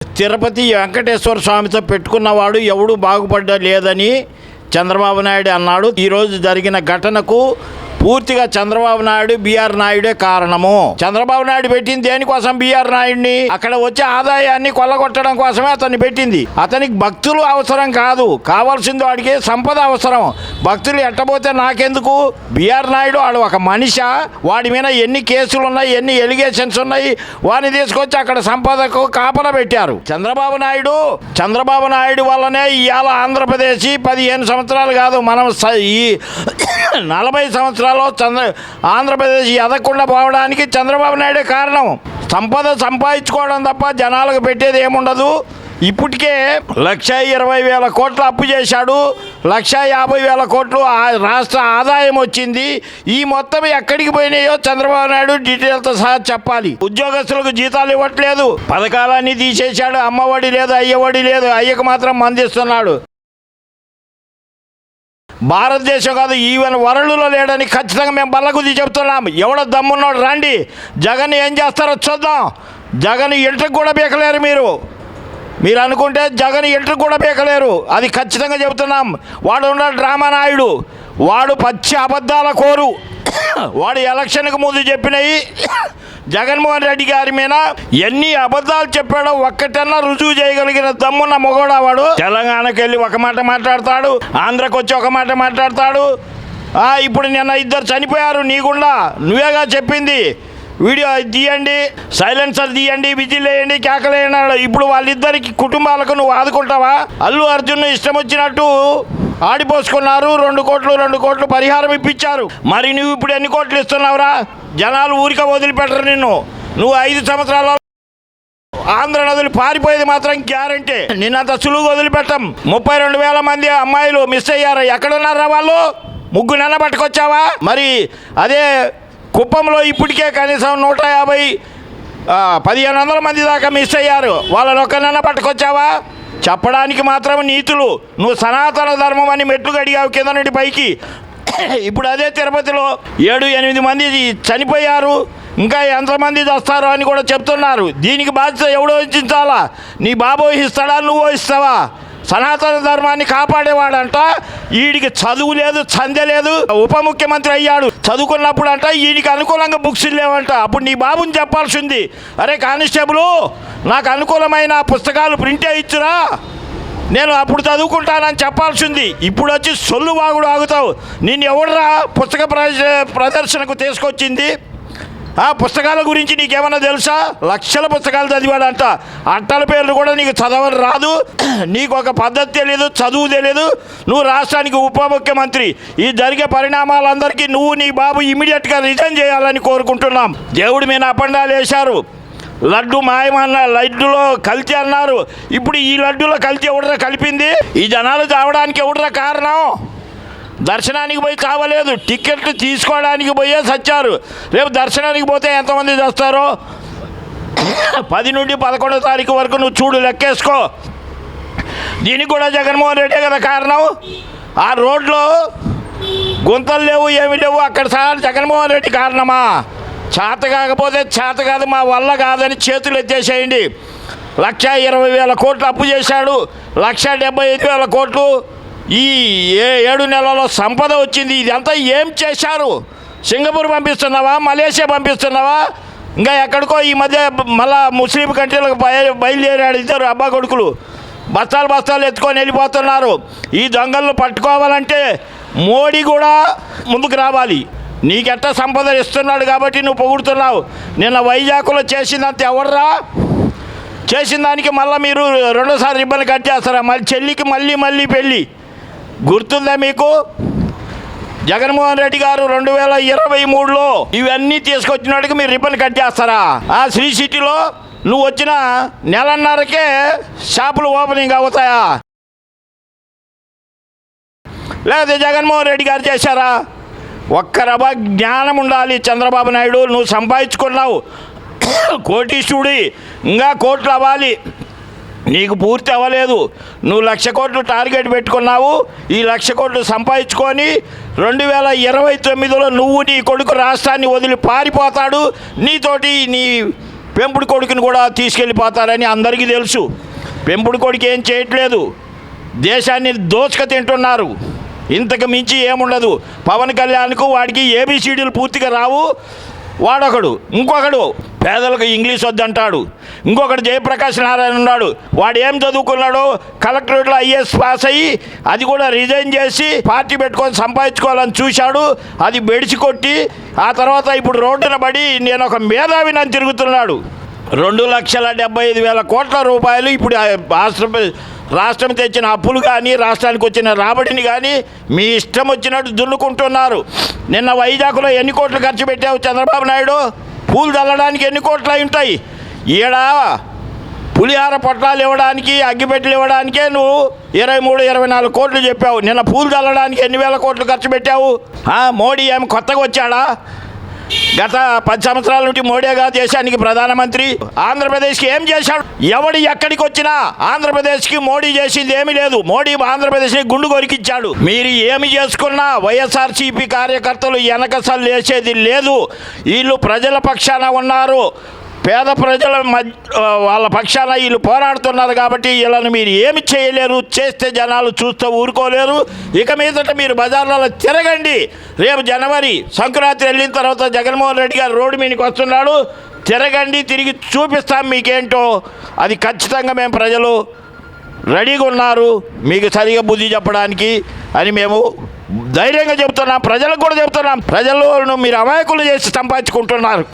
తిరుపతి వెంకటేశ్వర స్వామితో పెట్టుకున్నవాడు ఎవడు బాగుపడ్డా లేదని చంద్రబాబు నాయుడు అన్నాడు. ఈరోజు జరిగిన ఘటనకు పూర్తిగా చంద్రబాబు నాయుడు బిఆర్ నాయుడే కారణము. చంద్రబాబు నాయుడు పెట్టింది దేనికోసం బిఆర్ నాయుడిని? అక్కడ వచ్చే ఆదాయాన్ని కొల్లగొట్టడం కోసమే అతన్ని పెట్టింది. అతనికి భక్తులు అవసరం కాదు, కావాల్సింది వాడికి సంపద అవసరం. భక్తులు ఎట్టబోతే నాకెందుకు? బిఆర్ నాయుడు వాడు ఒక మనిషి. వాడి మీద ఎన్ని కేసులు ఉన్నాయి, ఎన్ని ఎలిగేషన్స్ ఉన్నాయి, వాడిని తీసుకొచ్చి అక్కడ సంపదకు కాపలా పెట్టారు. చంద్రబాబు నాయుడు వల్లనే ఇవాళ ఆంధ్రప్రదేశ్ 15 సంవత్సరాలు కాదు, మనం ఈ 40 సంవత్సరాలు ఆంధ్రప్రదేశ్ ఎదగకుండా పోవడానికి చంద్రబాబు నాయుడే కారణం. సంపద సంపాదించుకోవడం తప్ప జనాలకు పెట్టేది ఏముండదు. ఇప్పటికే 1,20,000 కోట్లు అప్పు చేశాడు, 1,50,000 కోట్లు రాష్ట్ర ఆదాయం వచ్చింది. ఈ మొత్తం ఎక్కడికి పోయినాయో చంద్రబాబు నాయుడు డీటెయిల్తో సహా చెప్పాలి. ఉద్యోగస్తులకు జీతాలు ఇవ్వట్లేదు, పథకాలన్నీ తీసేశాడు. అమ్మఒడి లేదు, అయ్యఒడి లేదు, అయ్యకు మాత్రం మందిస్తున్నాడు. భారతదేశం కాదు, ఈవెన్ వరల్డ్లో లేడని ఖచ్చితంగా మేము బల్లగుద్ది చెప్తున్నాం. ఎవడో దమ్మున్నాడు రండి, జగన్ ఏం చేస్తారో చూద్దాం. జగన్ ఇంటికి కూడా బీకలేరు మీరు అనుకుంటే జగన్ ఇంటికి కూడా బీకలేరు, అది ఖచ్చితంగా చెబుతున్నాం. వాడు ఉన్నాడు డ్రామా నాయుడు, వాడు పచ్చి అబద్ధాల కోరు. వాడు ఎలక్షన్కి ముందు చెప్పినవి జగన్మోహన్ రెడ్డి గారి మీద ఎన్ని అబద్ధాలు చెప్పాడో ఒక్కటన్నా రుజువు చేయగలిగిన దమ్మున్న మొగోడా వాడు. తెలంగాణకి వెళ్ళి ఒక మాట మాట్లాడతాడు, ఆంధ్రాకి వచ్చి ఒక మాట మాట్లాడతాడు. ఇప్పుడు నిన్న 2 చనిపోయారు నీకుండా, నువ్వేగా చెప్పింది. వీడియో తీయండి, సైలెన్సర్ తీయండి, విజిల్ వేయండి, కేకలేయన్నాడు. ఇప్పుడు వాళ్ళిద్దరికి కుటుంబాలకు నువ్వు ఆదుకుంటావా? అల్లు అర్జున్ ఇష్టం వచ్చినట్టు ఆడిపోసుకున్నారు. 2 కోట్లు పరిహారం ఇప్పించారు. మరి నువ్వు ఇప్పుడు ఎన్ని కోట్లు ఇస్తున్నావురా? జనాలు ఊరికే వదిలిపెట్టరు నిన్ను. నువ్వు 5 సంవత్సరాల ఆంధ్ర నదులు పారిపోయేది మాత్రం గ్యారంటీ. నిన్నంత సులువుగా వదిలిపెట్టం. 32,000 మంది అమ్మాయిలు మిస్ అయ్యారు. ఎక్కడున్నారా వాళ్ళు? ముగ్గునన్న పట్టుకొచ్చావా? మరి అదే కుప్పంలో ఇప్పటికే కనీసం 150-1,500 మంది దాకా మిస్ అయ్యారు. వాళ్ళని ఒక్కనన్నా పట్టుకొచ్చావా? చెప్పడానికి మాత్రం నీతులు. నువ్వు సనాతన ధర్మం అని మెట్లు గడిగావు కింద నుండి పైకి. ఇప్పుడు అదే తిరుపతిలో 7-8 మంది చనిపోయారు, ఇంకా ఎంతమంది వస్తారో అని కూడా చెప్తున్నారు. దీనికి బాధ్యత ఎవడో వహించాలా? నీ బాబు వహిస్తాడా, నువ్వు వహిస్తావా? సనాతన ధర్మాన్ని కాపాడేవాడంట. వీడికి చదువు లేదు, చందె లేదు. ఉప ముఖ్యమంత్రి అయ్యాడు, చదువుకున్నప్పుడు అంట వీడికి అనుకూలంగా బుక్స్ లేవంట. అప్పుడు నీ బాబుని చెప్పాల్సింది, అరే కానిస్టేబుల్ నాకు అనుకూలమైన పుస్తకాలు ప్రింటే ఇచ్చురా, నేను అప్పుడు చదువుకుంటానని చెప్పాల్సింది. ఇప్పుడు వచ్చి సొల్లు వాగుడు ఆగుతావు. నేను ఎవడరా పుస్తక ప్రదర్శనకు తీసుకొచ్చింది? ఆ పుస్తకాల గురించి నీకేమన్నా తెలుసా? లక్షల పుస్తకాలు చదివాడంట. అట్టల పేర్లు కూడా నీకు చదవని రాదు, నీకు ఒక పద్ధతి తెలియదు, చదువు తెలియదు. నువ్వు రాష్ట్రానికి ఉప ముఖ్యమంత్రి. ఈ జరిగే పరిణామాలందరికీ నువ్వు నీ బాబు ఇమీడియట్గా రిజైన్ చేయాలని కోరుకుంటున్నాం. దేవుడి మీద అపండాలు వేశారు. లడ్డు మాయమన్నారు, లడ్డులో కల్తీ అన్నారు. ఇప్పుడు ఈ లడ్డులో కల్తీ ఎవడరా కలిపింది? ఈ జనాలు చావడానికి ఎవడరా కారణం? దర్శనానికి పోయి చావలేదు, టికెట్లు తీసుకోవడానికి పోయే సచ్చారు. రేపు దర్శనానికి పోతే ఎంతమంది చేస్తారో 10 నుండి 11వ తారీఖు వరకు నువ్వు చూడు, లెక్కేసుకో. దీనికి కూడా జగన్మోహన్ రెడ్డే కదా కారణం. ఆ రోడ్లో గుంతలు లేవు, ఏమి లేవు, అక్కడ సార్ జగన్మోహన్ రెడ్డి కారణమా? చేత కాకపోతే చేత కాదు, మా వల్ల కాదని చేతులు ఎత్తేసేయండి. 1,20,000 కోట్లు అప్పు చేశాడు, 1,75,000 కోట్లు ఈ 7 నెలల్లో సంపద వచ్చింది. ఇదంతా ఏం చేశారు? సింగపూర్ పంపిస్తున్నావా, మలేషియా పంపిస్తున్నావా, ఇంకా ఎక్కడికో ఈ మధ్య మళ్ళా ముస్లిం కంట్రీలకు బయలుదేరాడు 2 అబ్బా కొడుకులు. బస్తాలు ఎత్తుకొని వెళ్ళిపోతున్నారు. ఈ దొంగలను పట్టుకోవాలంటే మోడీ కూడా ముందుకు రావాలి. నీకెట్టా సంపద ఇస్తున్నాడు కాబట్టి నువ్వు పొగుడుతున్నావు. నిన్న వైజాగ్లో చేసిందంత ఎవర్రా? చేసిన దానికి మళ్ళీ మీరు 2సారి రిబ్బన్ కట్ చేస్తారా? మళ్ళీ చెల్లికి మళ్ళీ పెళ్ళి గుర్తుందా మీకు? జగన్మోహన్ రెడ్డి గారు 2023లో ఇవన్నీ తీసుకొచ్చినట్టుగా మీరు రిబ్బన్ కట్ చేస్తారా? ఆ శ్రీ సిటీలో నువ్వు వచ్చిన నెలన్నరకే షాపులు ఓపెనింగ్ అవుతాయా? లేదా జగన్మోహన్ రెడ్డి గారు చేశారా? ఒక్క రవ్వ జ్ఞానం ఉండాలి చంద్రబాబు నాయుడు. నువ్వు సంపాదించుకున్నావు, కోటీశ్వరుడి, ఇంకా కోట్లు అవ్వాలి. నీకు పూర్తి అవ్వలేదు. నువ్వు 1,00,000 కోట్లు టార్గెట్ పెట్టుకున్నావు. ఈ 1,00,000 కోట్లు సంపాదించుకొని 2029లో నువ్వు నీ కొడుకు రాష్ట్రాన్ని వదిలి పారిపోతాడు. నీతోటి నీ పెంపుడు కొడుకుని కూడా తీసుకెళ్ళిపోతారని అందరికీ తెలుసు. పెంపుడు కొడుకు ఏం చేయట్లేదు, దేశాన్ని దోచుక తింటున్నారు. ఇంతకు మించి ఏముండదు. పవన్ కళ్యాణ్కు వాడికి ఏబిసిడీలు పూర్తిగా రావు. వాడొకడు, ఇంకొకడు పేదలకు ఇంగ్లీష్ వద్దంటాడు. ఇంకొకటి జయప్రకాష్ నారాయణ ఉన్నాడు. వాడు ఏం చదువుకున్నాడు? కలెక్టరేట్లో ఐఏఎస్ పాస్ అయ్యి అది కూడా రిజైన్ చేసి పార్టీ పెట్టుకొని సంపాదించుకోవాలని చూశాడు. అది బెడిచి కొట్టి ఆ తర్వాత ఇప్పుడు రోడ్డున పడి నేను ఒక మేధావిని అని తిరుగుతున్నాడు. 2,75,000 కోట్ల రూపాయలు ఇప్పుడు రాష్ట్రం తెచ్చిన అప్పులు కానీ రాష్ట్రానికి వచ్చిన రాబడిని కానీ మీ ఇష్టం వచ్చినట్టు దున్నుకుంటున్నారు. నిన్న వైజాగ్లో ఎన్ని కోట్లు ఖర్చు పెట్టావు చంద్రబాబు నాయుడు? పూలు చల్లడానికి ఎన్ని కోట్లు అయి ఉంటాయి? ఈడ పులిహార పొట్లాలు ఇవ్వడానికి, అగ్గిపెట్టెలు ఇవ్వడానికే నువ్వు 23-24 కోట్లు చెప్పావు. నిన్న పూలు చల్లడానికి ఎన్ని వేల కోట్లు ఖర్చు పెట్టావు? మోడీ ఏమి కొత్తగా వచ్చాడా? గత 10 సంవత్సరాల నుండి మోడీగా దేశానికి ప్రధానమంత్రి. ఆంధ్రప్రదేశ్కి ఏం చేశాడు? ఎవడు ఎక్కడికి వచ్చినా ఆంధ్రప్రదేశ్కి మోడీ చేసింది ఏమీ లేదు. మోడీ ఆంధ్రప్రదేశ్ని గుండు కొరికిచ్చాడు. మీరు ఏమి చేసుకున్నా వైఎస్ఆర్సీపీ కార్యకర్తలు వెనకసలు వేసేది లేదు. వీళ్ళు ప్రజల పక్షాన ఉన్నారు. పేద ప్రజల వాళ్ళ పక్షాన వీళ్ళు పోరాడుతున్నారు కాబట్టి వీళ్ళని మీరు ఏమి చేయలేరు. చేస్తే జనాలు చూస్తూ ఊరుకోలేరు. ఇక మీదట మీరు బజార్లలో తిరగండి. రేపు జనవరి సంక్రాంతి వెళ్ళిన తర్వాత జగన్మోహన్ రెడ్డి గారు రోడ్డు మీదకి వస్తున్నాడు. తిరగండి, తిరిగి చూపిస్తాం మీకేంటో. అది ఖచ్చితంగా మేము ప్రజలు రెడీగా ఉన్నారు మీకు సరిగా బుద్ధి చెప్పడానికి అని మేము ధైర్యంగా చెబుతున్నాం. ప్రజలకు కూడా చెబుతున్నాం. ప్రజలను మీరు అమాయకులు చేసి సంపాదించుకుంటున్నారు.